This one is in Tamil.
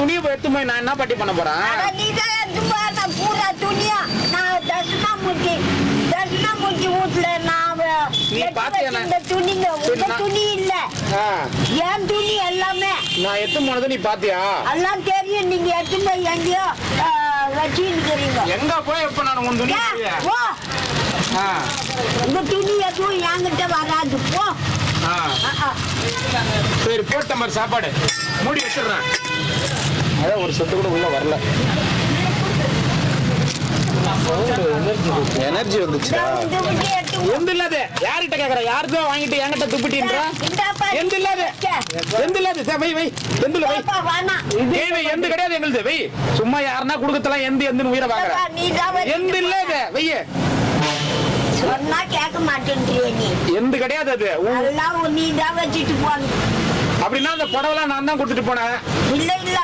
துணியை எடுத்து போய் நான் என்ன பாட்டி பண்ண போறேன்? நீதான் எடுத்து போற பூரா துணியா நான் தர்ஷனாமூர்த்தி வீட்டுல நான் நீ பாத்தியா? இந்த துணிங்க உங்க துணி இல்ல, என் துணி எல்லாமே நான் எடுத்து போனது நீ பாத்தியா? எல்லாம் தெரியும். நீங்க எடுத்து போய் எங்கேயோ வச்சுருக்கிறீங்க. எங்க போய் எப்ப நான் உன் துணி உங்க துணி எதுவும் என்கிட்ட வராது போ. சரி போட்ட மாதிரி சாப்பாடு மூடி வச்சிடுறேன். அதான் ஒரு சொத்து கூட உள்ள வரல. எனர்ஜி வந்துச்சு. எந்த இல்லாத யார்கிட்ட கேக்குற? யாருக்கும் வாங்கிட்டு என்கிட்ட துப்பிட்டீன்ற எந்த இல்லாத எந்த இல்லாத வை வை எந்த வை வை எந்த கிடையாது எங்களுது வை. சும்மா யாருன்னா குடுக்கத்தலாம் எந்த எந்த உயிரை பாக்குற எந்த இல்லாத வைய சொன்னா கேட்க மாட்டேன்றியே நீ. எந்த கிடையாது அது எல்லாம் நீ தான் வச்சுட்டு போன. அப்படின்னா அந்த புடவெல்லாம் நான் தான் கொடுத்துட்டு போனேன். இல்ல இல்ல